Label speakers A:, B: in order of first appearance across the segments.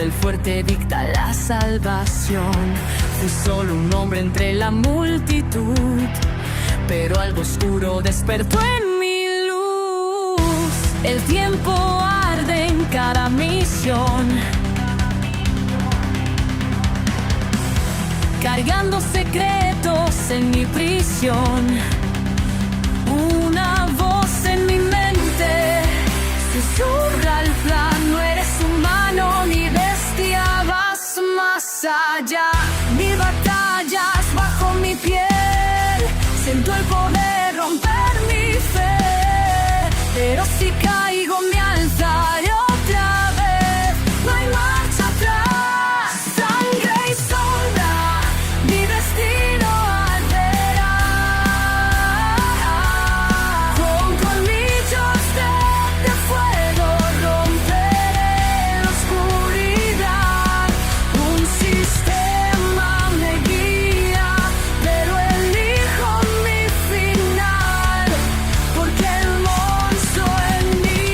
A: el fuerte dicta la salvación. Fui solo un hombre entre la multitud, pero algo oscuro despertó en mi luz. El tiempo arde en cada misión, cargando secretos en mi prisión. Una voz en mi mente susurra el plan: no eres humano ni bestia, vas más allá. Mi batalla es bajo mi piel, siento el poder romper mi fe, pero si caigo me alzaré otra vez. No hay marcha atrás, sangre y sombra, mi destino alterará. Con colmillos de fuego romperé la oscuridad. Un sistema me guía, pero elijo mi final, porque el monstruo en mí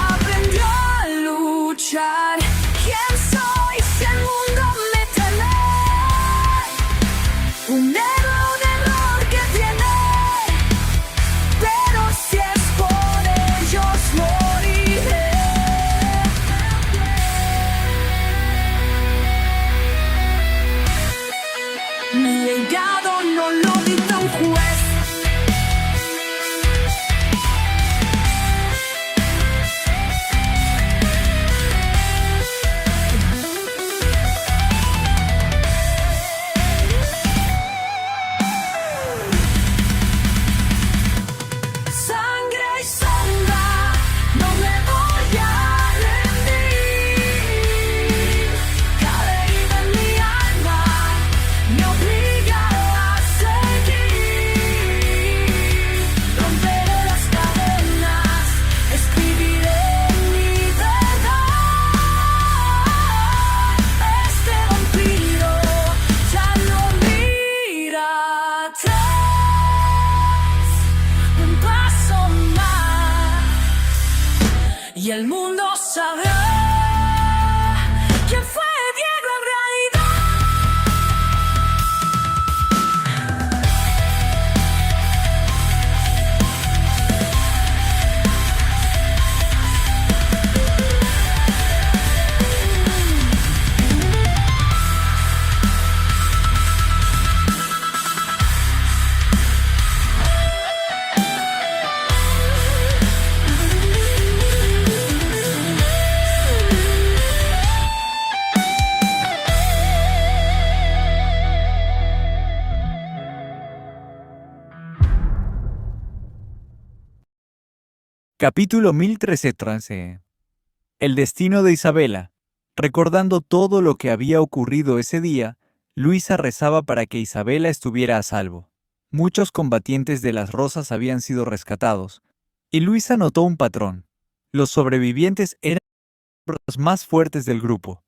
A: aprendió a luchar. ¿Quién soy si el mundo me teme? Un héroe, un error que tiene, pero si es por ellos moriré. Mi legado no lo dicta un juez. Sangre y sombra, no me voy a rendir. Cada herida en mi alma me obliga a seguir. Romperé las cadenas, escribiré mi verdad. Este vampiro ya no mira atrás. Un paso más y el mundo sabrá quién fue Diego en realidad.
B: Capítulo 1013. El destino de Isabela. Recordando todo lo que había ocurrido ese día, Luisa rezaba para que Isabela estuviera a salvo. Muchos combatientes de las Rosas habían sido rescatados, y Luisa notó un patrón. Los sobrevivientes eran los más fuertes del grupo.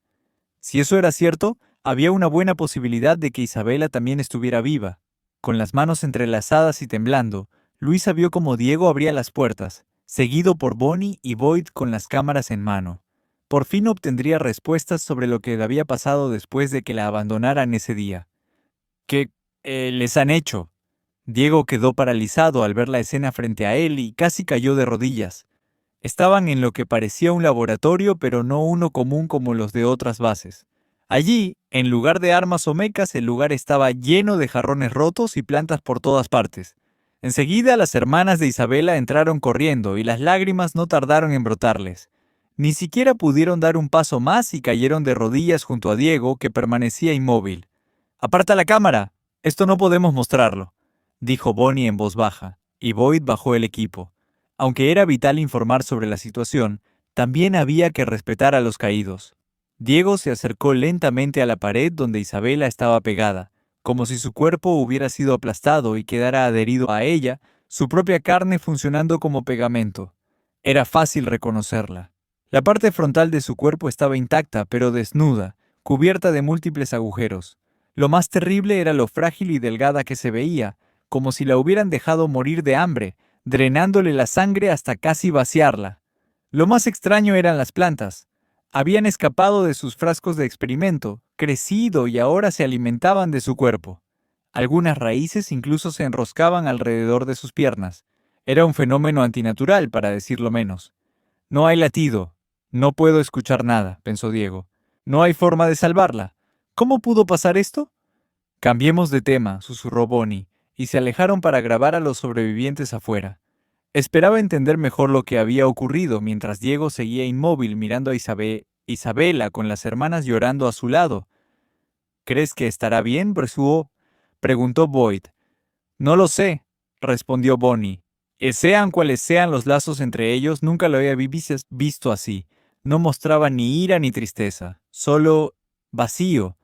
B: Si eso era cierto, había una buena posibilidad de que Isabela también estuviera viva. Con las manos entrelazadas y temblando, Luisa vio cómo Diego abría las puertas, seguido por Bonnie y Boyd con las cámaras en mano. Por fin obtendría respuestas sobre lo que había pasado después de que la abandonaran ese día. ¿Qué les han hecho? Diego quedó paralizado al ver la escena frente a él y casi cayó de rodillas. Estaban en lo que parecía un laboratorio, pero no uno común como los de otras bases. Allí, en lugar de armas o mecas, el lugar estaba lleno de jarrones rotos y plantas por todas partes. Enseguida las hermanas de Isabela entraron corriendo y las lágrimas no tardaron en brotarles. Ni siquiera pudieron dar un paso más y cayeron de rodillas junto a Diego, que permanecía inmóvil. «¡Aparta la cámara! Esto no podemos mostrarlo», dijo Bonnie en voz baja, y Boyd bajó el equipo. Aunque era vital informar sobre la situación, también había que respetar a los caídos. Diego se acercó lentamente a la pared donde Isabela estaba pegada, como si su cuerpo hubiera sido aplastado y quedara adherido a ella, su propia carne funcionando como pegamento. Era fácil reconocerla. La parte frontal de su cuerpo estaba intacta, pero desnuda, cubierta de múltiples agujeros. Lo más terrible era lo frágil y delgada que se veía, como si la hubieran dejado morir de hambre, drenándole la sangre hasta casi vaciarla. Lo más extraño eran las plantas. Habían escapado de sus frascos de experimento, crecido y ahora se alimentaban de su cuerpo. Algunas raíces incluso se enroscaban alrededor de sus piernas. Era un fenómeno antinatural, para decirlo menos. No hay latido. No puedo escuchar nada, pensó Diego. No hay forma de salvarla. ¿Cómo pudo pasar esto? Cambiemos de tema, susurró Bonnie, y se alejaron para grabar a los sobrevivientes afuera. Esperaba entender mejor lo que había ocurrido mientras Diego seguía inmóvil mirando a Isabela con las hermanas llorando a su lado. ¿Crees que estará bien, Bressuo? Preguntó Boyd. No lo sé, respondió Bonnie. Sean cuales sean los lazos entre ellos, nunca lo había visto así. No mostraba ni ira ni tristeza, solo vacío.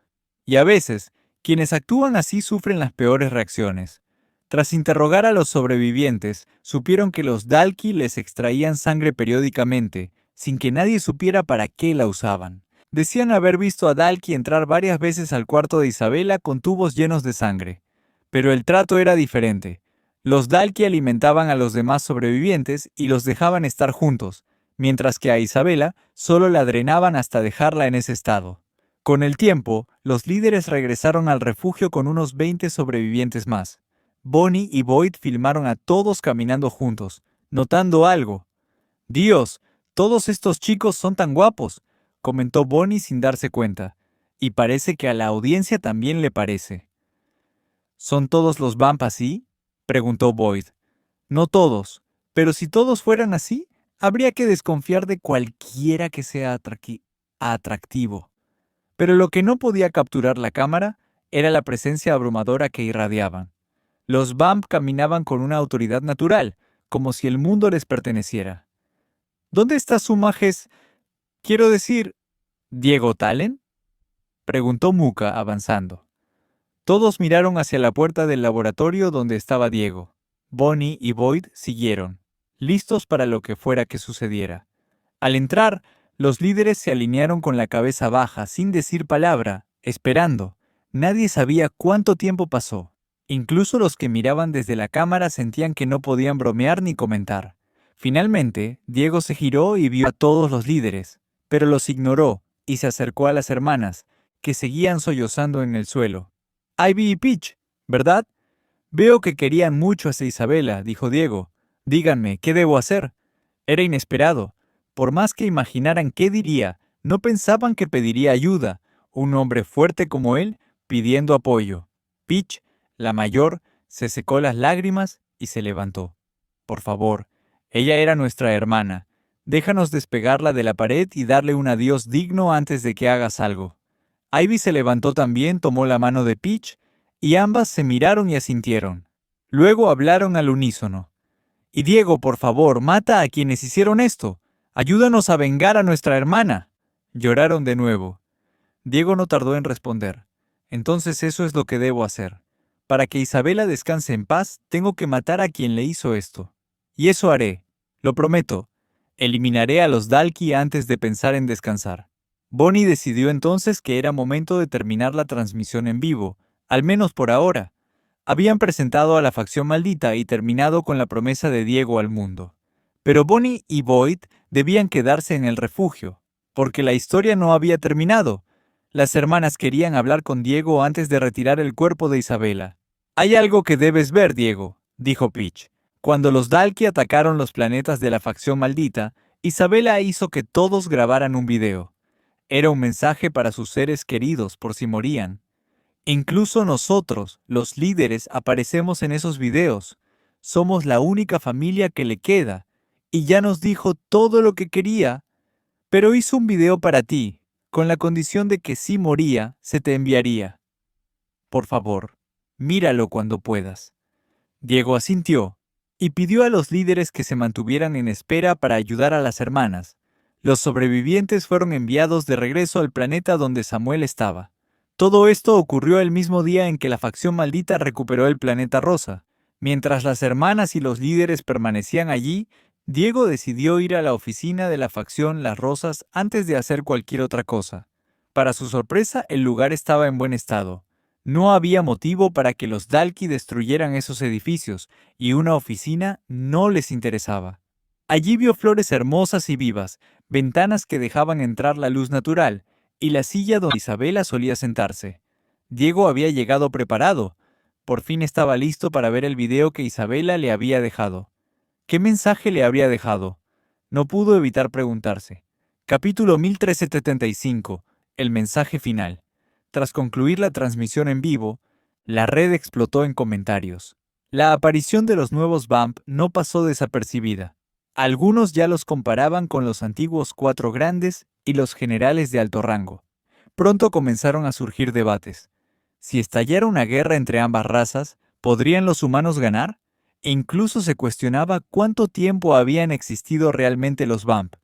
B: Y a veces, quienes actúan así sufren las peores reacciones. Tras interrogar a los sobrevivientes, supieron que los Dalki les extraían sangre periódicamente, sin que nadie supiera para qué la usaban. Decían haber visto a Dalki entrar varias veces al cuarto de Isabela con tubos llenos de sangre. Pero el trato era diferente. Los Dalki alimentaban a los demás sobrevivientes y los dejaban estar juntos, mientras que a Isabela solo la drenaban hasta dejarla en ese estado. Con el tiempo, los líderes regresaron al refugio con unos 20 sobrevivientes más. Bonnie y Boyd filmaron a todos caminando juntos, notando algo. «Dios, todos estos chicos son tan guapos», comentó Bonnie sin darse cuenta. Y parece que a la audiencia también le parece. ¿Son todos los Vamp así?, preguntó Boyd. No todos, pero si todos fueran así, habría que desconfiar de cualquiera que sea atractivo. Pero lo que no podía capturar la cámara era la presencia abrumadora que irradiaban. Los Vamp caminaban con una autoridad natural, como si el mundo les perteneciera. ¿Dónde está su majestad? Quiero decir, ¿Diego Talen?, preguntó Muka avanzando. Todos miraron hacia la puerta del laboratorio donde estaba Diego. Bonnie y Boyd siguieron, listos para lo que fuera que sucediera. Al entrar, los líderes se alinearon con la cabeza baja, sin decir palabra, esperando. Nadie sabía cuánto tiempo pasó. Incluso los que miraban desde la cámara sentían que no podían bromear ni comentar. Finalmente, Diego se giró y vio a todos los líderes, pero los ignoró y se acercó a las hermanas, que seguían sollozando en el suelo. Ivy y Peach, ¿verdad? Veo que querían mucho a esa Isabela, dijo Diego. Díganme, ¿qué debo hacer? Era inesperado. Por más que imaginaran qué diría, no pensaban que pediría ayuda, un hombre fuerte como él pidiendo apoyo. Peach, la mayor, se secó las lágrimas y se levantó. Por favor, ella era nuestra hermana. Déjanos despegarla de la pared y darle un adiós digno antes de que hagas algo. Ivy se levantó también, tomó la mano de Peach, y ambas se miraron y asintieron. Luego hablaron al unísono. Y Diego, por favor, mata a quienes hicieron esto. Ayúdanos a vengar a nuestra hermana. Lloraron de nuevo. Diego no tardó en responder. Entonces eso es lo que debo hacer. Para que Isabela descanse en paz, tengo que matar a quien le hizo esto. Y eso haré. Lo prometo. Eliminaré a los Dalki antes de pensar en descansar. Bonnie decidió entonces que era momento de terminar la transmisión en vivo, al menos por ahora. Habían presentado a la facción maldita y terminado con la promesa de Diego al mundo. Pero Bonnie y Boyd debían quedarse en el refugio, porque la historia no había terminado. Las hermanas querían hablar con Diego antes de retirar el cuerpo de Isabela. «Hay algo que debes ver, Diego», dijo Peach. Cuando los Dalki atacaron los planetas de la facción maldita, Isabela hizo que todos grabaran un video. Era un mensaje para sus seres queridos por si morían. Incluso nosotros, los líderes, aparecemos en esos videos. Somos la única familia que le queda. Y ya nos dijo todo lo que quería. Pero hizo un video para ti, con la condición de que si moría, se te enviaría. Por favor, míralo cuando puedas. Diego asintió y pidió a los líderes que se mantuvieran en espera para ayudar a las hermanas. Los sobrevivientes fueron enviados de regreso al planeta donde Samuel estaba. Todo esto ocurrió el mismo día en que la facción maldita recuperó el planeta rosa. Mientras las hermanas y los líderes permanecían allí, Diego decidió ir a la oficina de la facción Las Rosas antes de hacer cualquier otra cosa. Para su sorpresa, el lugar estaba en buen estado. No había motivo para que los Dalki destruyeran esos edificios, y una oficina no les interesaba. Allí vio flores hermosas y vivas, ventanas que dejaban entrar la luz natural, y la silla donde Isabela solía sentarse. Diego había llegado preparado. Por fin estaba listo para ver el video que Isabela le había dejado. ¿Qué mensaje le habría dejado? No pudo evitar preguntarse. Capítulo 1375. El mensaje final. Tras concluir la transmisión en vivo, la red explotó en comentarios. La aparición de los nuevos Vamp no pasó desapercibida. Algunos ya los comparaban con los antiguos Cuatro Grandes y los generales de alto rango. Pronto comenzaron a surgir debates. Si estallara una guerra entre ambas razas, ¿podrían los humanos ganar? E incluso se cuestionaba cuánto tiempo habían existido realmente los Vamp.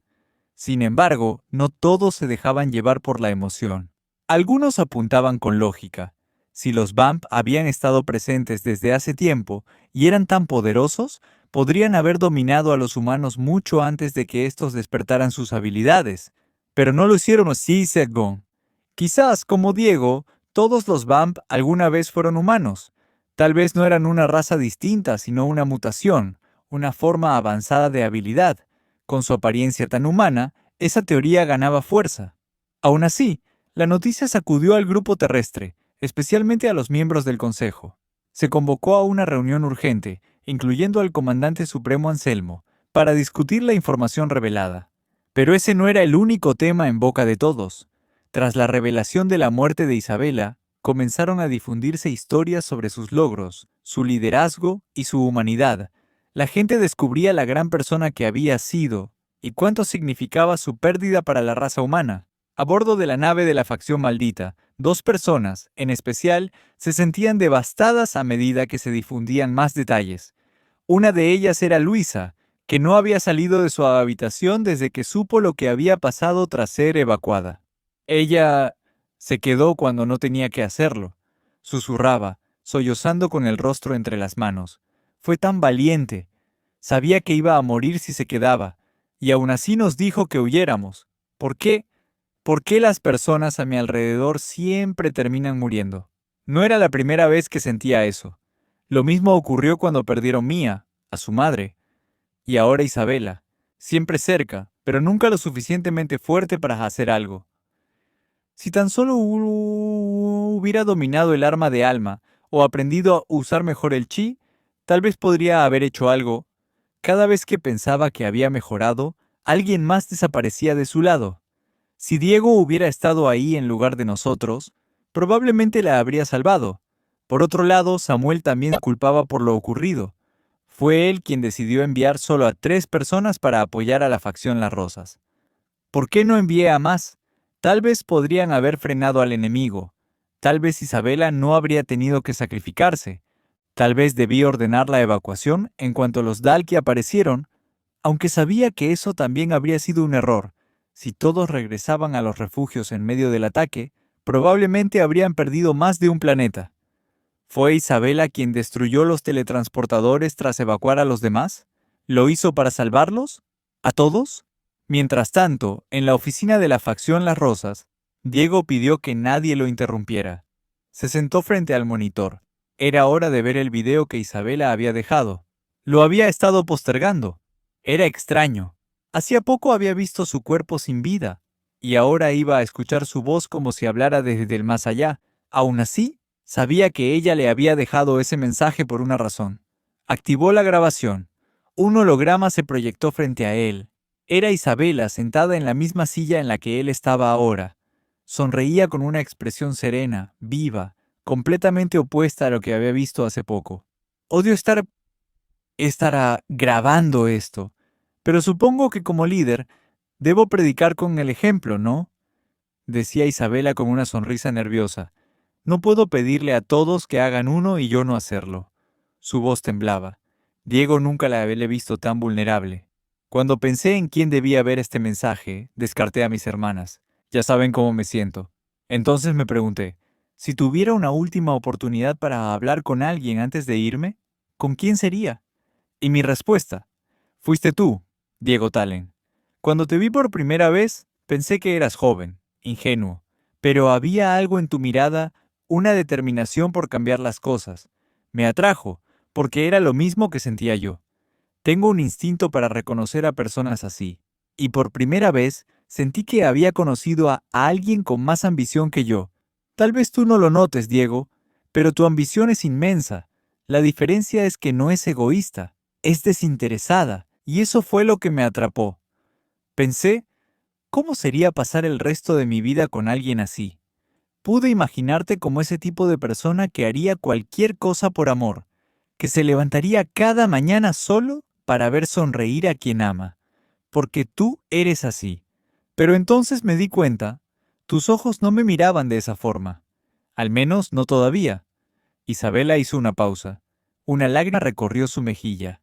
B: Sin embargo, no todos se dejaban llevar por la emoción. Algunos apuntaban con lógica. Si los Vamp habían estado presentes desde hace tiempo y eran tan poderosos, podrían haber dominado a los humanos mucho antes de que estos despertaran sus habilidades. Pero no lo hicieron así, según. Quizás, como Diego, todos los Vamp alguna vez fueron humanos. Tal vez no eran una raza distinta, sino una mutación, una forma avanzada de habilidad. Con su apariencia tan humana, esa teoría ganaba fuerza. Aún así, la noticia sacudió al grupo terrestre, especialmente a los miembros del Consejo. Se convocó a una reunión urgente, incluyendo al comandante supremo Anselmo, para discutir la información revelada. Pero ese no era el único tema en boca de todos. Tras la revelación de la muerte de Isabela, comenzaron a difundirse historias sobre sus logros, su liderazgo y su humanidad. La gente descubría la gran persona que había sido y cuánto significaba su pérdida para la raza humana. A bordo de la nave de la facción maldita, 2 personas, en especial, se sentían devastadas a medida que se difundían más detalles. Una de ellas era Luisa, que no había salido de su habitación desde que supo lo que había pasado tras ser evacuada. Ella se quedó cuando no tenía que hacerlo. Susurraba, sollozando con el rostro entre las manos. Fue tan valiente. Sabía que iba a morir si se quedaba, y aún así nos dijo que huyéramos. ¿Por qué? ¿Por qué las personas a mi alrededor siempre terminan muriendo? No era la primera vez que sentía eso. Lo mismo ocurrió cuando perdieron Mía, a su madre, y ahora Isabela, siempre cerca, pero nunca lo suficientemente fuerte para hacer algo. Si tan solo hubiera dominado el arma de alma o aprendido a usar mejor el chi, tal vez podría haber hecho algo. Cada vez que pensaba que había mejorado, alguien más desaparecía de su lado. Si Diego hubiera estado ahí en lugar de nosotros, probablemente la habría salvado. Por otro lado, Samuel también se culpaba por lo ocurrido. Fue él quien decidió enviar solo a 3 personas para apoyar a la facción Las Rosas. ¿Por qué no envié a más? Tal vez podrían haber frenado al enemigo. Tal vez Isabela no habría tenido que sacrificarse. Tal vez debí ordenar la evacuación en cuanto los Dalki aparecieron, aunque sabía que eso también habría sido un error. Si todos regresaban a los refugios en medio del ataque, probablemente habrían perdido más de un planeta. ¿Fue Isabela quien destruyó los teletransportadores tras evacuar a los demás? ¿Lo hizo para salvarlos? ¿A todos? Mientras tanto, en la oficina de la facción Las Rosas, Diego pidió que nadie lo interrumpiera. Se sentó frente al monitor. Era hora de ver el video que Isabela había dejado. Lo había estado postergando. Era extraño. Hacía poco había visto su cuerpo sin vida, y ahora iba a escuchar su voz como si hablara desde el más allá. Aún así, sabía que ella le había dejado ese mensaje por una razón. Activó la grabación. Un holograma se proyectó frente a él. Era Isabela sentada en la misma silla en la que él estaba ahora. Sonreía con una expresión serena, viva, completamente opuesta a lo que había visto hace poco. Odio estar grabando esto, pero supongo que como líder debo predicar con el ejemplo, ¿no? Decía Isabela con una sonrisa nerviosa. No puedo pedirle a todos que hagan uno y yo no hacerlo. Su voz temblaba. Diego nunca la había visto tan vulnerable. Cuando pensé en quién debía ver este mensaje, descarté a mis hermanas. Ya saben cómo me siento. Entonces me pregunté, si tuviera una última oportunidad para hablar con alguien antes de irme, ¿con quién sería? Y mi respuesta, fuiste tú, Diego Talen. Cuando te vi por primera vez, pensé que eras joven, ingenuo, pero había algo en tu mirada, una determinación por cambiar las cosas. Me atrajo, porque era lo mismo que sentía yo. Tengo un instinto para reconocer a personas así, y por primera vez sentí que había conocido a alguien con más ambición que yo. Tal vez tú no lo notes, Diego, pero tu ambición es inmensa. La diferencia es que no es egoísta, es desinteresada, y eso fue lo que me atrapó. Pensé, ¿cómo sería pasar el resto de mi vida con alguien así? Pude imaginarte como ese tipo de persona que haría cualquier cosa por amor, que se levantaría cada mañana solo para ver sonreír a quien ama, porque tú eres así. Pero entonces me di cuenta, tus ojos no me miraban de esa forma, al menos no todavía. Isabela hizo una pausa. Una lágrima recorrió su mejilla.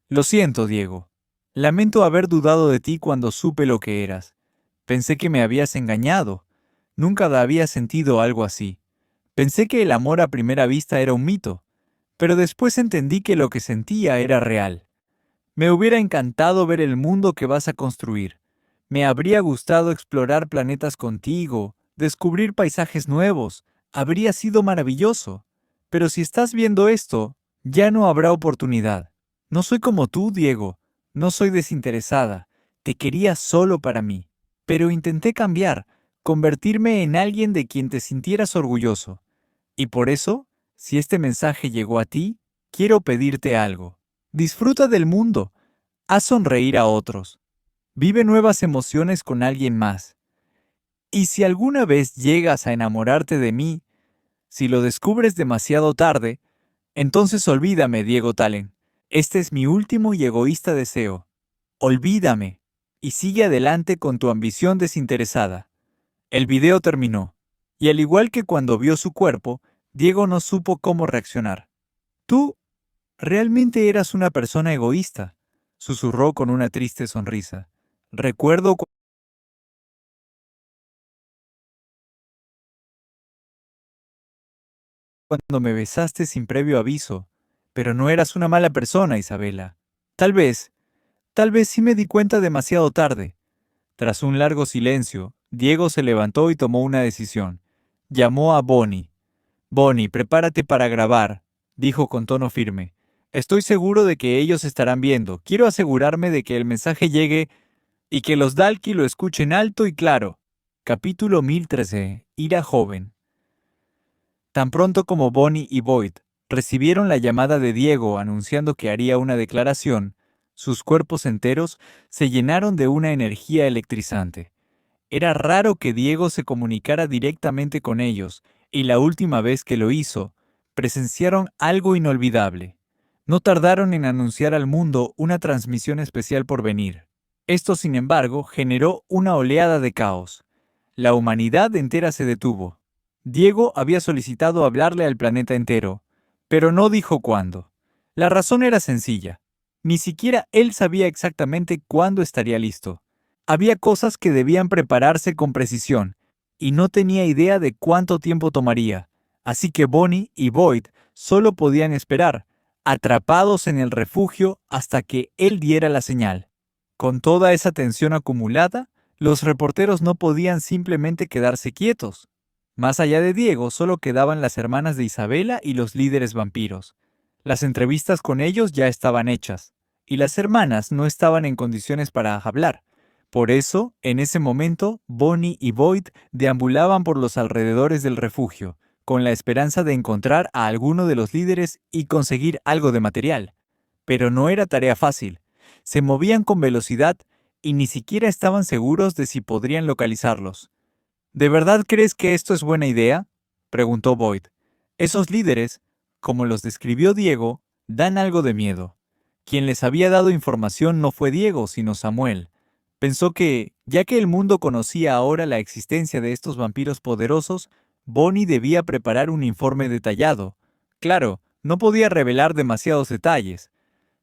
B: Lo siento, Diego. Lamento haber dudado de ti cuando supe lo que eras. Pensé que me habías engañado. Nunca había sentido algo así. Pensé que el amor a primera vista era un mito, pero después entendí que lo que sentía era real. Me hubiera encantado ver el mundo que vas a construir. Me habría gustado explorar planetas contigo, descubrir paisajes nuevos. Habría sido maravilloso. Pero si estás viendo esto, ya no habrá oportunidad. No soy como tú, Diego. No soy desinteresada. Te quería solo para mí. Pero intenté cambiar, convertirme en alguien de quien te sintieras orgulloso. Y por eso, si este mensaje llegó a ti, quiero pedirte algo. Disfruta del mundo. Haz sonreír a otros. Vive nuevas emociones con alguien más. Y si alguna vez llegas a enamorarte de mí, si lo descubres demasiado tarde, entonces olvídame, Diego Talen. Este es mi último y egoísta deseo. Olvídame y sigue adelante con tu ambición desinteresada. El video terminó, y al igual que cuando vio su cuerpo, Diego no supo cómo reaccionar. Tú realmente eras una persona egoísta, susurró con una triste sonrisa. Recuerdo cuando me besaste sin previo aviso, pero no eras una mala persona, Isabela. Tal vez, tal vez sí me di cuenta demasiado tarde. Tras un largo silencio, Diego se levantó y tomó una decisión. Llamó a Bonnie. Bonnie, prepárate para grabar, dijo con tono firme. Estoy seguro de que ellos estarán viendo. Quiero asegurarme de que el mensaje llegue y que los Dalki lo escuchen alto y claro. Capítulo 1013. Ira joven. Tan pronto como Bonnie y Boyd recibieron la llamada de Diego anunciando que haría una declaración, sus cuerpos enteros se llenaron de una energía electrizante. Era raro que Diego se comunicara directamente con ellos, y la última vez que lo hizo, presenciaron algo inolvidable. No tardaron en anunciar al mundo una transmisión especial por venir. Esto, sin embargo, generó una oleada de caos. La humanidad entera se detuvo. Diego había solicitado hablarle al planeta entero, pero no dijo cuándo. La razón era sencilla. Ni siquiera él sabía exactamente cuándo estaría listo. Había cosas que debían prepararse con precisión, y no tenía idea de cuánto tiempo tomaría, así que Bonnie y Boyd solo podían esperar, atrapados en el refugio hasta que él diera la señal. Con toda esa tensión acumulada, los reporteros no podían simplemente quedarse quietos. Más allá de Diego solo quedaban las hermanas de Isabela y los líderes vampiros. Las entrevistas con ellos ya estaban hechas, y las hermanas no estaban en condiciones para hablar. Por eso, en ese momento, Bonnie y Boyd deambulaban por los alrededores del refugio, con la esperanza de encontrar a alguno de los líderes y conseguir algo de material. Pero no era tarea fácil. Se movían con velocidad y ni siquiera estaban seguros de si podrían localizarlos. ¿De verdad crees que esto es buena idea?, preguntó Boyd. Esos líderes, como los describió Diego, dan algo de miedo. Quien les había dado información no fue Diego, sino Samuel. Pensó que, ya que el mundo conocía ahora la existencia de estos vampiros poderosos, Bonnie debía preparar un informe detallado. Claro, no podía revelar demasiados detalles.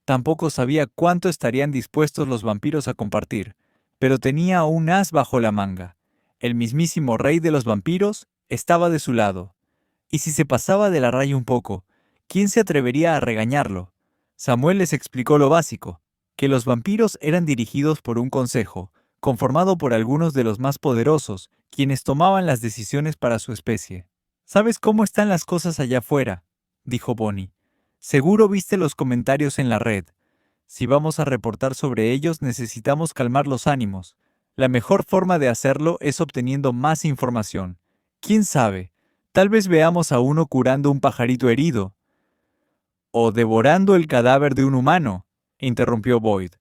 B: Tampoco sabía cuánto estarían dispuestos los vampiros a compartir, pero tenía un as bajo la manga. El mismísimo rey de los vampiros estaba de su lado. Y si se pasaba de la raya un poco, ¿quién se atrevería a regañarlo? Samuel les explicó lo básico, que los vampiros eran dirigidos por un consejo, conformado por algunos de los más poderosos, quienes tomaban las decisiones para su especie. ¿Sabes cómo están las cosas allá afuera?, dijo Bonnie. Seguro viste los comentarios en la red. Si vamos a reportar sobre ellos, necesitamos calmar los ánimos. La mejor forma de hacerlo es obteniendo más información. ¿Quién sabe? Tal vez veamos a uno curando un pajarito herido. O devorando el cadáver de un humano, interrumpió Boyd.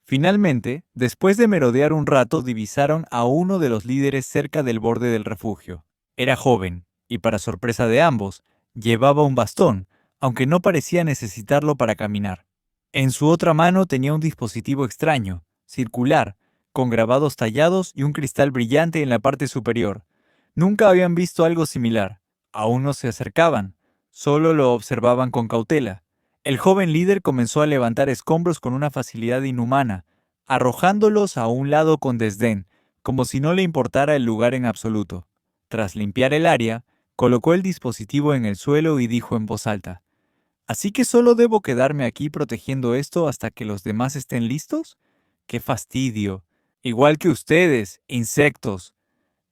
B: Finalmente, después de merodear un rato, divisaron a uno de los líderes cerca del borde del refugio. Era joven, y para sorpresa de ambos, llevaba un bastón, aunque no parecía necesitarlo para caminar. En su otra mano tenía un dispositivo extraño, circular, con grabados tallados y un cristal brillante en la parte superior. Nunca habían visto algo similar. Aún no se acercaban, solo lo observaban con cautela. El joven líder comenzó a levantar escombros con una facilidad inhumana, arrojándolos a un lado con desdén, como si no le importara el lugar en absoluto. Tras limpiar el área, colocó el dispositivo en el suelo y dijo en voz alta: ¿Así que solo debo quedarme aquí protegiendo esto hasta que los demás estén listos? ¡Qué fastidio! Igual que ustedes, insectos.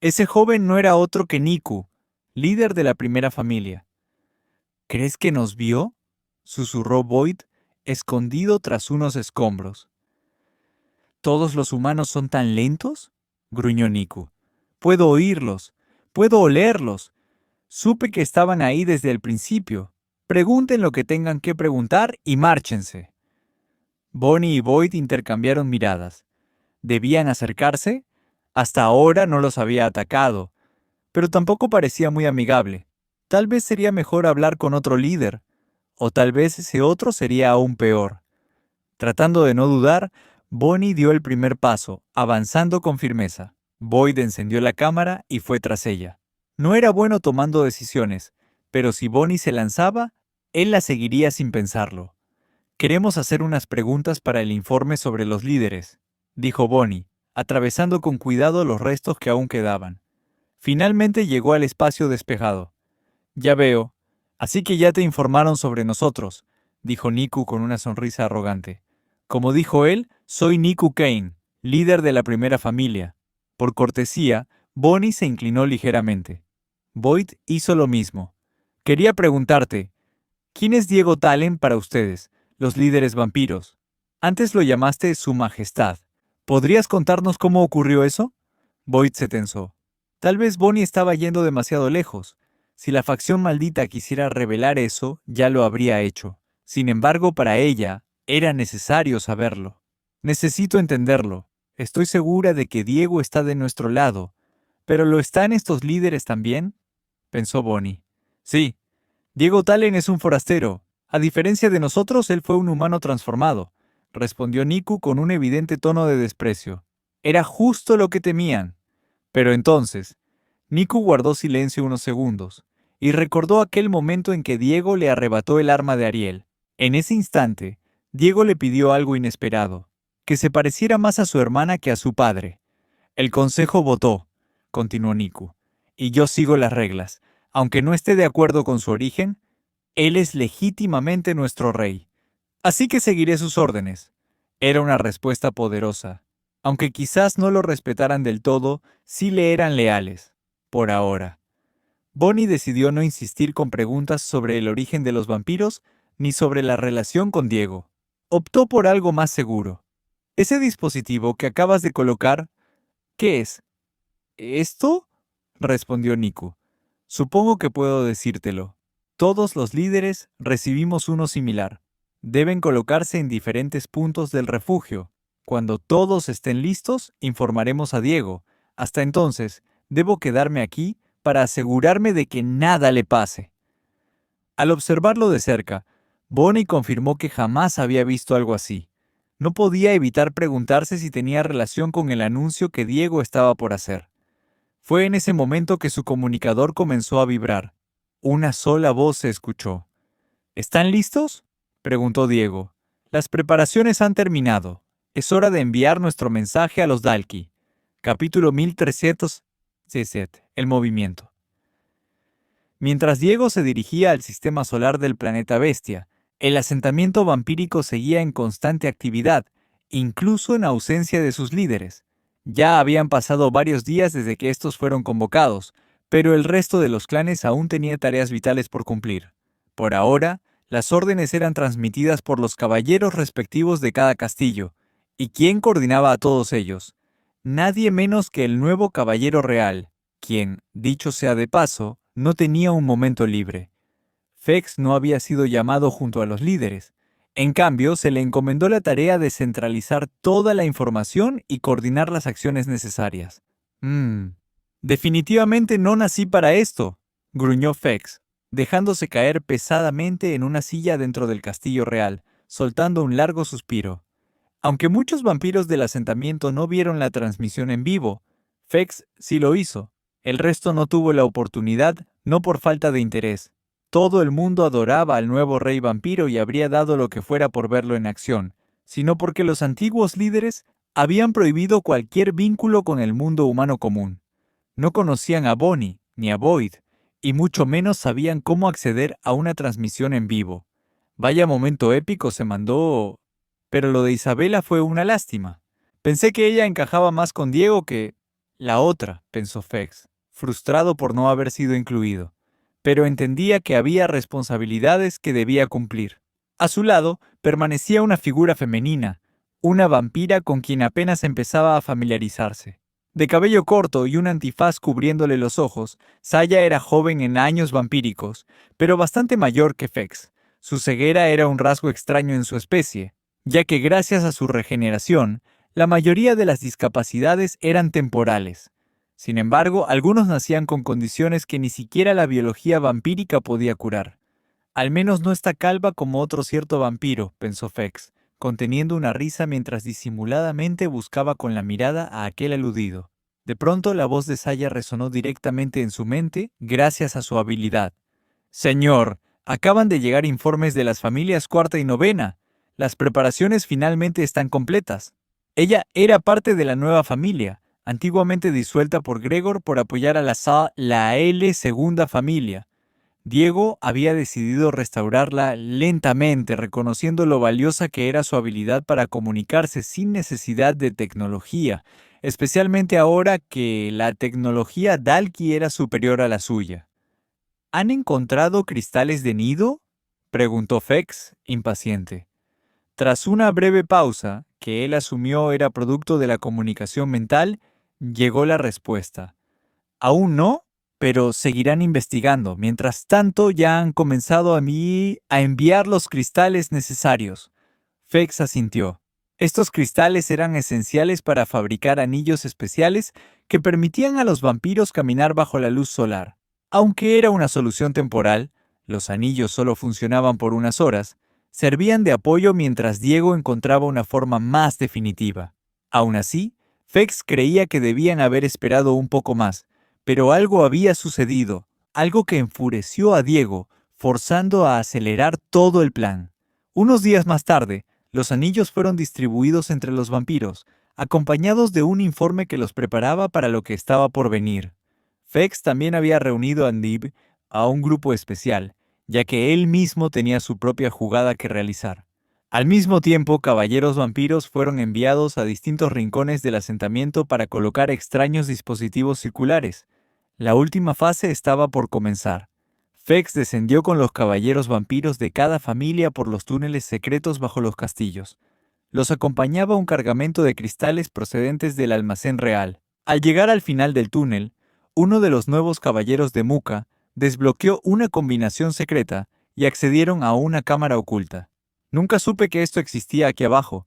B: Ese joven no era otro que Niku, líder de la primera familia. ¿Crees que nos vio?, susurró Boyd, escondido tras unos escombros. ¿Todos los humanos son tan lentos?, gruñó Niku. Puedo oírlos, puedo olerlos. Supe que estaban ahí desde el principio. Pregunten lo que tengan que preguntar y márchense. Bonnie y Boyd intercambiaron miradas. ¿Debían acercarse? Hasta ahora no los había atacado, pero tampoco parecía muy amigable. Tal vez sería mejor hablar con otro líder, o tal vez ese otro sería aún peor. Tratando de no dudar, Bonnie dio el primer paso, avanzando con firmeza. Boyd encendió la cámara y fue tras ella. No era bueno tomando decisiones, pero si Bonnie se lanzaba, él la seguiría sin pensarlo. «Queremos hacer unas preguntas para el informe sobre los líderes», dijo Bonnie, atravesando con cuidado los restos que aún quedaban. Finalmente llegó al espacio despejado. «Ya veo. Así que ya te informaron sobre nosotros», dijo Niku con una sonrisa arrogante. «Como dijo él, soy Niku Kane, líder de la primera familia». Por cortesía, Bonnie se inclinó ligeramente. Boyd hizo lo mismo. «Quería preguntarte, ¿quién es Diego Talen para ustedes, los líderes vampiros? Antes lo llamaste Su Majestad. ¿Podrías contarnos cómo ocurrió eso?» Boyd se tensó. Tal vez Bonnie estaba yendo demasiado lejos. Si la facción maldita quisiera revelar eso, ya lo habría hecho. Sin embargo, para ella, era necesario saberlo. «Necesito entenderlo. Estoy segura de que Diego está de nuestro lado. ¿Pero lo están estos líderes también?», pensó Bonnie. «Sí. Diego Talen es un forastero. A diferencia de nosotros, él fue un humano transformado», respondió Niku con un evidente tono de desprecio. «Era justo lo que temían». Pero entonces, Niku guardó silencio unos segundos, y recordó aquel momento en que Diego le arrebató el arma de Ariel. En ese instante, Diego le pidió algo inesperado, que se pareciera más a su hermana que a su padre. «El consejo votó», continuó Niku, «y yo sigo las reglas. Aunque no esté de acuerdo con su origen, él es legítimamente nuestro rey. Así que seguiré sus órdenes». Era una respuesta poderosa. Aunque quizás no lo respetaran del todo, sí le eran leales. Por ahora. Bonnie decidió no insistir con preguntas sobre el origen de los vampiros ni sobre la relación con Diego. Optó por algo más seguro. «Ese dispositivo que acabas de colocar, ¿qué es?» «¿Esto?», respondió Niku. «Supongo que puedo decírtelo. Todos los líderes recibimos uno similar. Deben colocarse en diferentes puntos del refugio. Cuando todos estén listos, informaremos a Diego. Hasta entonces, debo quedarme aquí para asegurarme de que nada le pase». Al observarlo de cerca, Bonnie confirmó que jamás había visto algo así. No podía evitar preguntarse si tenía relación con el anuncio que Diego estaba por hacer. Fue en ese momento que su comunicador comenzó a vibrar. Una sola voz se escuchó. «¿Están listos?», preguntó Diego. «Las preparaciones han terminado. Es hora de enviar nuestro mensaje a los Dalki». Capítulo 1317. El movimiento. Mientras Diego se dirigía al sistema solar del planeta Bestia, el asentamiento vampírico seguía en constante actividad, incluso en ausencia de sus líderes. Ya habían pasado varios días desde que estos fueron convocados, pero el resto de los clanes aún tenía tareas vitales por cumplir. Por ahora, Las órdenes eran transmitidas por los caballeros respectivos de cada castillo. ¿Y quién coordinaba a todos ellos? Nadie menos que el nuevo caballero real, quien, dicho sea de paso, no tenía un momento libre. Fex no había sido llamado junto a los líderes. En cambio, se le encomendó la tarea de centralizar toda la información y coordinar las acciones necesarias. Definitivamente no nací para esto, gruñó Fex, dejándose caer pesadamente en una silla dentro del castillo real, soltando un largo suspiro. Aunque muchos vampiros del asentamiento no vieron la transmisión en vivo, Fex sí lo hizo. El resto no tuvo la oportunidad, no por falta de interés. Todo el mundo adoraba al nuevo rey vampiro y habría dado lo que fuera por verlo en acción, sino porque los antiguos líderes habían prohibido cualquier vínculo con el mundo humano común. No conocían a Bonnie ni a Boyd, y mucho menos sabían cómo acceder a una transmisión en vivo. Vaya momento épico se mandó. Pero lo de Isabela fue una lástima. Pensé que ella encajaba más con Diego que la otra, pensó Fex, frustrado por no haber sido incluido. Pero entendía que había responsabilidades que debía cumplir. A su lado permanecía una figura femenina, una vampira con quien apenas empezaba a familiarizarse. De cabello corto y un antifaz cubriéndole los ojos, Saya era joven en años vampíricos, pero bastante mayor que Fex. Su ceguera era un rasgo extraño en su especie, ya que gracias a su regeneración, la mayoría de las discapacidades eran temporales. Sin embargo, algunos nacían con condiciones que ni siquiera la biología vampírica podía curar. Al menos no está calva como otro cierto vampiro, pensó Fex, conteniendo una risa mientras disimuladamente buscaba con la mirada a aquel aludido. De pronto la voz de Saya resonó directamente en su mente gracias a su habilidad. «Señor, acaban de llegar informes de las familias cuarta y novena. Las preparaciones finalmente están completas». Ella era parte de la nueva familia, antiguamente disuelta por Gregor por apoyar a la L segunda familia. Diego había decidido restaurarla lentamente, reconociendo lo valiosa que era su habilidad para comunicarse sin necesidad de tecnología, especialmente ahora que la tecnología Dalki era superior a la suya. ¿Han encontrado cristales de nido?, preguntó Fex, impaciente. Tras una breve pausa, que él asumió era producto de la comunicación mental, llegó la respuesta. «Aún no, pero seguirán investigando. Mientras tanto, ya han comenzado a enviar los cristales necesarios». Fex asintió. Estos cristales eran esenciales para fabricar anillos especiales que permitían a los vampiros caminar bajo la luz solar. Aunque era una solución temporal, los anillos solo funcionaban por unas horas, servían de apoyo mientras Diego encontraba una forma más definitiva. Aún así, Fex creía que debían haber esperado un poco más, pero algo había sucedido, algo que enfureció a Diego, forzando a acelerar todo el plan. Unos días más tarde, los anillos fueron distribuidos entre los vampiros, acompañados de un informe que los preparaba para lo que estaba por venir. Fex también había reunido a Nib a un grupo especial, ya que él mismo tenía su propia jugada que realizar. Al mismo tiempo, caballeros vampiros fueron enviados a distintos rincones del asentamiento para colocar extraños dispositivos circulares. La última fase estaba por comenzar. Fex descendió con los caballeros vampiros de cada familia por los túneles secretos bajo los castillos. Los acompañaba un cargamento de cristales procedentes del almacén real. Al llegar al final del túnel, uno de los nuevos caballeros de Muka desbloqueó una combinación secreta y accedieron a una cámara oculta. «Nunca supe que esto existía aquí abajo»,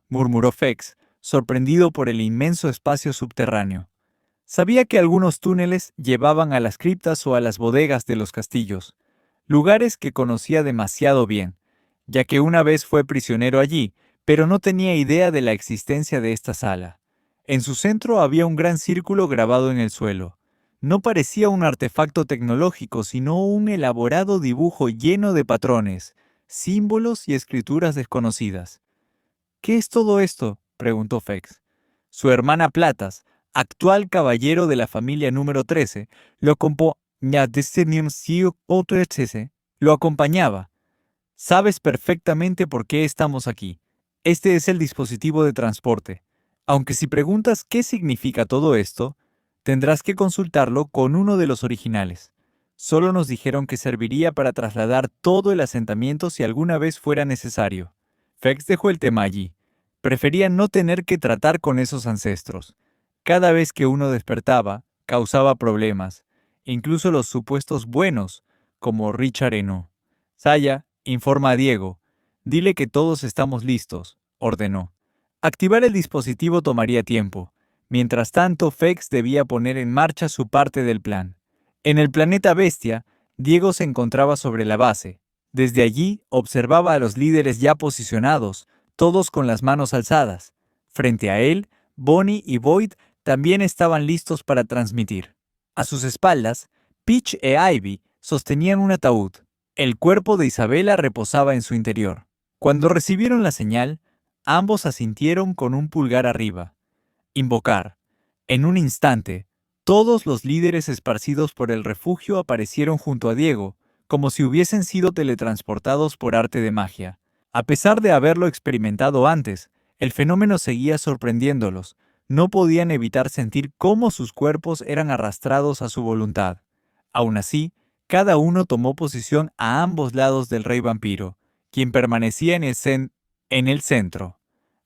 B: murmuró Fex, sorprendido por el inmenso espacio subterráneo. Sabía que algunos túneles llevaban a las criptas o a las bodegas de los castillos, lugares que conocía demasiado bien, ya que una vez fue prisionero allí, pero no tenía idea de la existencia de esta sala. En su centro había un gran círculo grabado en el suelo. No parecía un artefacto tecnológico, sino un elaborado dibujo lleno de patrones, símbolos y escrituras desconocidas. «¿Qué es todo esto?», preguntó Fex. Su hermana Platas, actual caballero de la familia número 13, lo acompañaba. «Sabes perfectamente por qué estamos aquí. Este es el dispositivo de transporte. Aunque si preguntas qué significa todo esto, tendrás que consultarlo con uno de los originales. Solo nos dijeron que serviría para trasladar todo el asentamiento si alguna vez fuera necesario. Fex dejó el tema allí. Prefería no tener que tratar con esos ancestros. Cada vez que uno despertaba, causaba problemas, incluso los supuestos buenos, como Richard Eno. Saya, informa a Diego. Dile que todos estamos listos, ordenó. Activar el dispositivo tomaría tiempo. Mientras tanto, Fex debía poner en marcha su parte del plan. En el planeta Bestia, Diego se encontraba sobre la base. Desde allí observaba a los líderes ya posicionados, todos con las manos alzadas. Frente a él, Bonnie y Boyd también estaban listos para transmitir. A sus espaldas, Peach e Ivy sostenían un ataúd. El cuerpo de Isabela reposaba en su interior. Cuando recibieron la señal, ambos asintieron con un pulgar arriba. Invocar. En un instante, todos los líderes esparcidos por el refugio aparecieron junto a Diego, como si hubiesen sido teletransportados por arte de magia. A pesar de haberlo experimentado antes, el fenómeno seguía sorprendiéndolos. No podían evitar sentir cómo sus cuerpos eran arrastrados a su voluntad. Aún así, cada uno tomó posición a ambos lados del rey vampiro, quien permanecía en el centro.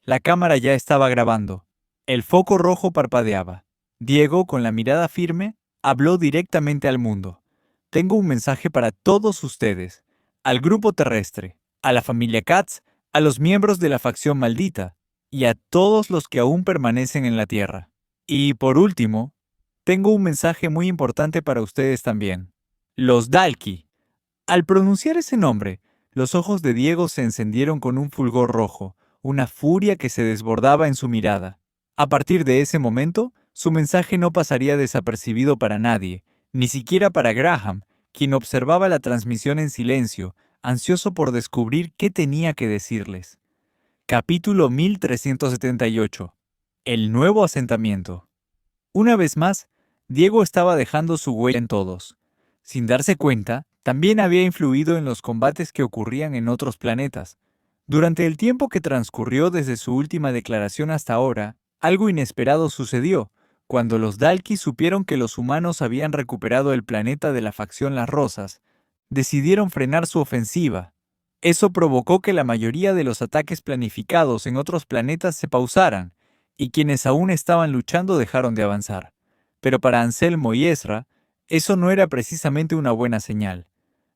B: La cámara ya estaba grabando. El foco rojo parpadeaba. Diego, con la mirada firme, habló directamente al mundo. Tengo un mensaje para todos ustedes, al grupo terrestre, a la familia Katz, a los miembros de la facción maldita, y a todos los que aún permanecen en la Tierra. Y, por último, tengo un mensaje muy importante para ustedes también. Los Dalki. Al pronunciar ese nombre, los ojos de Diego se encendieron con un fulgor rojo, una furia que se desbordaba en su mirada. A partir de ese momento, su mensaje no pasaría desapercibido para nadie, ni siquiera para Graham, quien observaba la transmisión en silencio, ansioso por descubrir qué tenía que decirles. Capítulo 1378. El nuevo asentamiento. Una vez más, Diego estaba dejando su huella en todos. Sin darse cuenta, también había influido en los combates que ocurrían en otros planetas. Durante el tiempo que transcurrió desde su última declaración hasta ahora, algo inesperado sucedió, cuando los Dalki supieron que los humanos habían recuperado el planeta de la facción Las Rosas. Decidieron frenar su ofensiva. Eso provocó que la mayoría de los ataques planificados en otros planetas se pausaran, y quienes aún estaban luchando dejaron de avanzar. Pero para Anselmo y Ezra, eso no era precisamente una buena señal.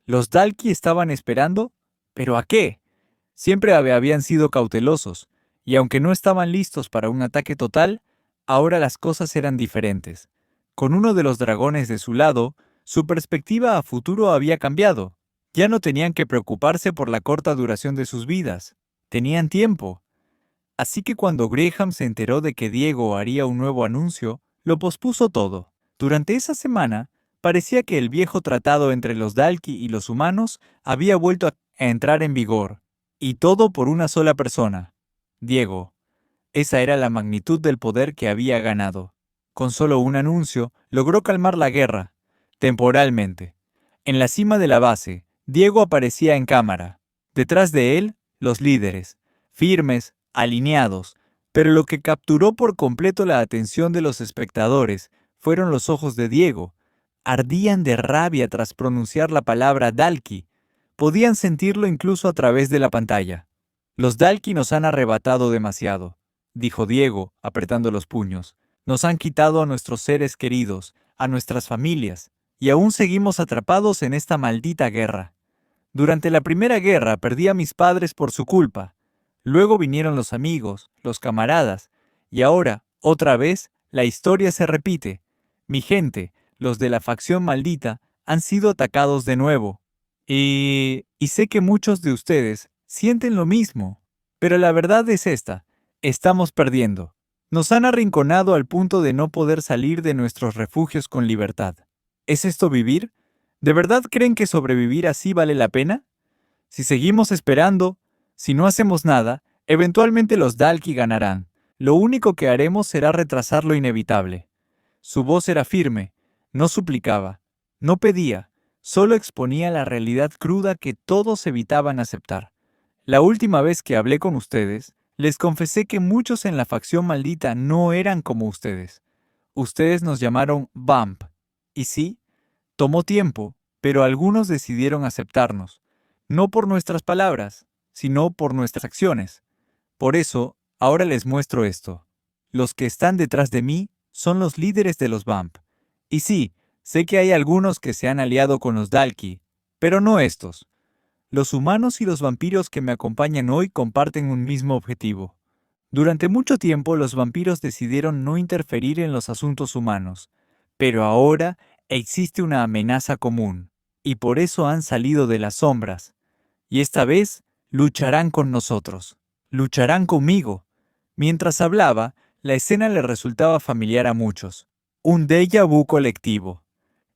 B: Los Dalki estaban esperando, ¿pero a qué? Siempre habían sido cautelosos, y aunque no estaban listos para un ataque total, ahora las cosas eran diferentes. Con uno de los dragones de su lado, su perspectiva a futuro había cambiado. Ya no tenían que preocuparse por la corta duración de sus vidas. Tenían tiempo. Así que cuando Graham se enteró de que Diego haría un nuevo anuncio, lo pospuso todo. Durante esa semana, parecía que el viejo tratado entre los Dalki y los humanos había vuelto a entrar en vigor. Y todo por una sola persona. Diego. Esa era la magnitud del poder que había ganado. Con solo un anuncio, logró calmar la guerra, temporalmente. En la cima de la base, Diego aparecía en cámara. Detrás de él, los líderes, firmes, alineados, pero lo que capturó por completo la atención de los espectadores fueron los ojos de Diego. Ardían de rabia tras pronunciar la palabra Dalki. Podían sentirlo incluso a través de la pantalla. Los Dalki nos han arrebatado demasiado, dijo Diego, apretando los puños. Nos han quitado a nuestros seres queridos, a nuestras familias, y aún seguimos atrapados en esta maldita guerra. Durante la primera guerra perdí a mis padres por su culpa. Luego vinieron los amigos, los camaradas, y ahora, otra vez, la historia se repite. Mi gente, los de la facción maldita, han sido atacados de nuevo. Y sé que muchos de ustedes sienten lo mismo. Pero la verdad es esta. Estamos perdiendo. Nos han arrinconado al punto de no poder salir de nuestros refugios con libertad. ¿Es esto vivir? ¿De verdad creen que sobrevivir así vale la pena? Si seguimos esperando, si no hacemos nada, eventualmente los Dalki ganarán. Lo único que haremos será retrasar lo inevitable. Su voz era firme, no suplicaba, no pedía, solo exponía la realidad cruda que todos evitaban aceptar. La última vez que hablé con ustedes, les confesé que muchos en la facción maldita no eran como ustedes. Ustedes nos llamaron Vamp. Y sí, tomó tiempo, pero algunos decidieron aceptarnos, no por nuestras palabras, sino por nuestras acciones. Por eso, ahora les muestro esto. Los que están detrás de mí son los líderes de los Vamp. Y sí, sé que hay algunos que se han aliado con los Dalki, pero no estos. Los humanos y los vampiros que me acompañan hoy comparten un mismo objetivo. Durante mucho tiempo los vampiros decidieron no interferir en los asuntos humanos, pero ahora existe una amenaza común, y por eso han salido de las sombras. Y esta vez lucharán con nosotros. Lucharán conmigo. Mientras hablaba, la escena le resultaba familiar a muchos. Un déjà vu colectivo.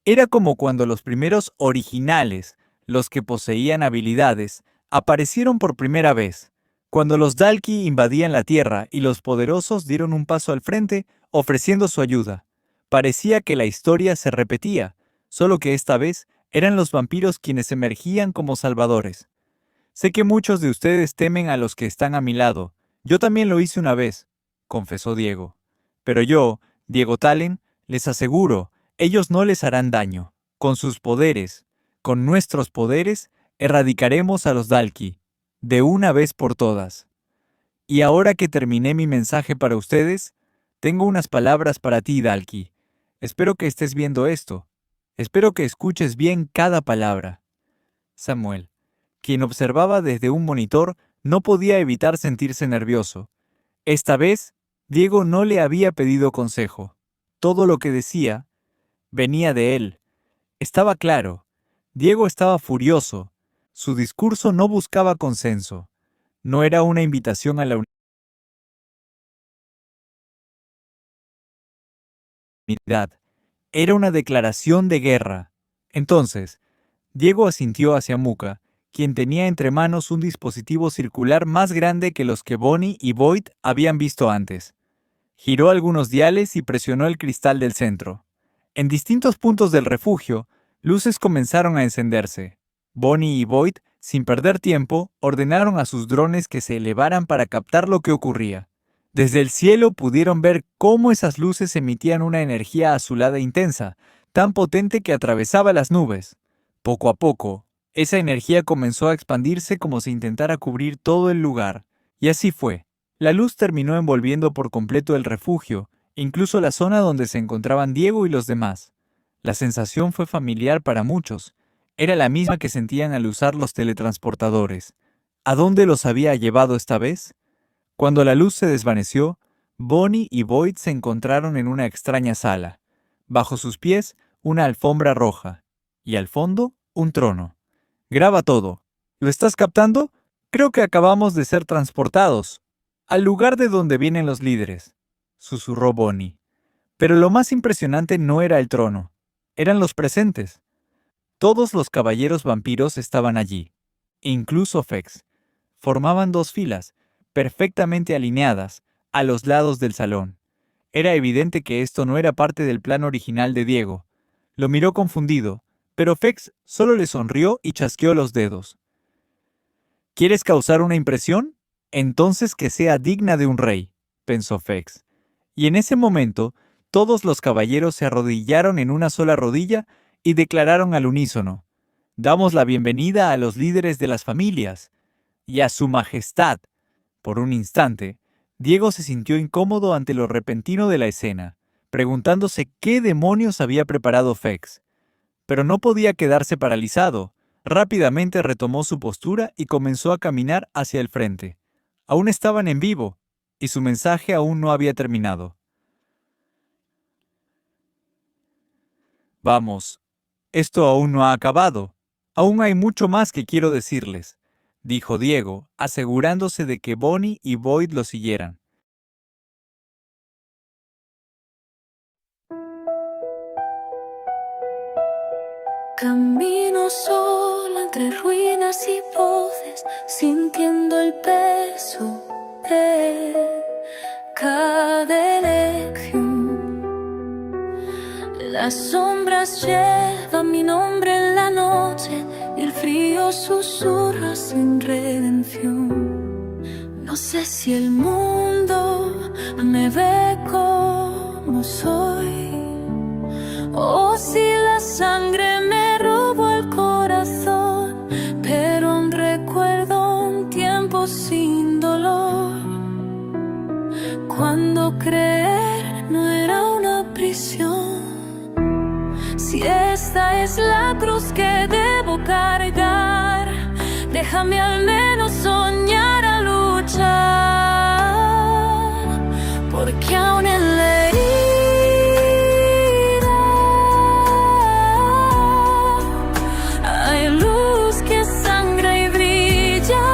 B: Era como cuando los primeros originales, los que poseían habilidades, aparecieron por primera vez, cuando los Dalki invadían la Tierra y los poderosos dieron un paso al frente ofreciendo su ayuda. Parecía que la historia se repetía, solo que esta vez eran los vampiros quienes emergían como salvadores. Sé que muchos de ustedes temen a los que están a mi lado. Yo también lo hice una vez, confesó Diego. Pero yo, Diego Talen, les aseguro, ellos no les harán daño. Con sus poderes, con nuestros poderes, erradicaremos a los Dalki, de una vez por todas. Y ahora que terminé mi mensaje para ustedes, tengo unas palabras para ti, Dalki. Espero que estés viendo esto. Espero que escuches bien cada palabra. Samuel, quien observaba desde un monitor, no podía evitar sentirse nervioso. Esta vez, Diego no le había pedido consejo. Todo lo que decía venía de él. Estaba claro. Diego estaba furioso. Su discurso no buscaba consenso. No era una invitación a la unidad. Era una declaración de guerra. Entonces, Diego asintió hacia Muka, quien tenía entre manos un dispositivo circular más grande que los que Bonnie y Boyd habían visto antes. Giró algunos diales y presionó el cristal del centro. En distintos puntos del refugio, luces comenzaron a encenderse. Bonnie y Boyd, sin perder tiempo, ordenaron a sus drones que se elevaran para captar lo que ocurría. Desde el cielo pudieron ver cómo esas luces emitían una energía azulada intensa, tan potente que atravesaba las nubes. Poco a poco, esa energía comenzó a expandirse como si intentara cubrir todo el lugar. Y así fue. La luz terminó envolviendo por completo el refugio, incluso la zona donde se encontraban Diego y los demás. La sensación fue familiar para muchos. Era la misma que sentían al usar los teletransportadores. ¿A dónde los había llevado esta vez? Cuando la luz se desvaneció, Bonnie y Boyd se encontraron en una extraña sala. Bajo sus pies, una alfombra roja. Y al fondo, un trono. Graba todo. ¿Lo estás captando? Creo que acabamos de ser transportados al lugar de donde vienen los líderes, susurró Bonnie. Pero lo más impresionante no era el trono, eran los presentes. Todos los caballeros vampiros estaban allí, incluso Fex. Formaban dos filas, perfectamente alineadas, a los lados del salón. Era evidente que esto no era parte del plan original de Diego. Lo miró confundido, pero Fex solo le sonrió y chasqueó los dedos. ¿Quieres causar una impresión? Entonces que sea digna de un rey, pensó Fex. Y en ese momento, todos los caballeros se arrodillaron en una sola rodilla y declararon al unísono: «Damos la bienvenida a los líderes de las familias y a su majestad». Por un instante, Diego se sintió incómodo ante lo repentino de la escena, preguntándose qué demonios había preparado Fex. Pero no podía quedarse paralizado. Rápidamente retomó su postura y comenzó a caminar hacia el frente. Aún estaban en vivo, y su mensaje aún no había terminado. «Vamos, esto aún no ha acabado. Aún hay mucho más que quiero decirles», dijo Diego, asegurándose de que Bonnie y Boyd lo siguieran.
A: Camino sola entre ruinas y voces, sintiendo el peso de cada elección. Las sombras llevan mi nombre en la noche y el frío susurra sin redención. No sé si el mundo me ve como soy, o si la sangre me robó el cuando creer no era una prisión. Si esta es la cruz que debo cargar, déjame al menos soñar a luchar, porque aún en la herida hay luz que sangra y brilla.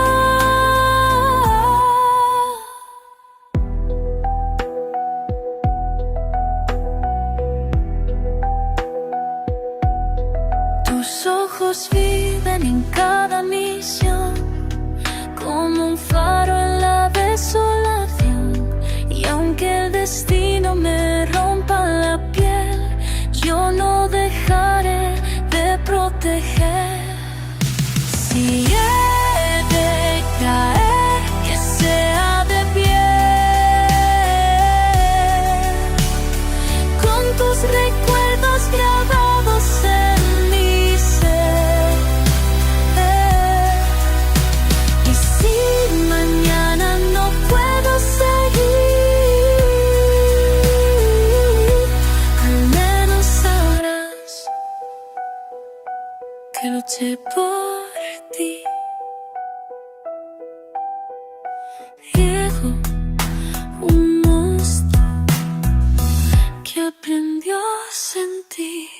A: Tus ojos viven en cada misión, como un faro en la desolación. Y aunque el destino me rompa la piel, yo no dejaré de proteger. Si he de caer, que sea de pie, con tus recuerdos grabados en mi ser. Y si mañana no puedo seguir, al menos sabrás que luché por ti. Viejo, un monstruo que aprendió a sentir.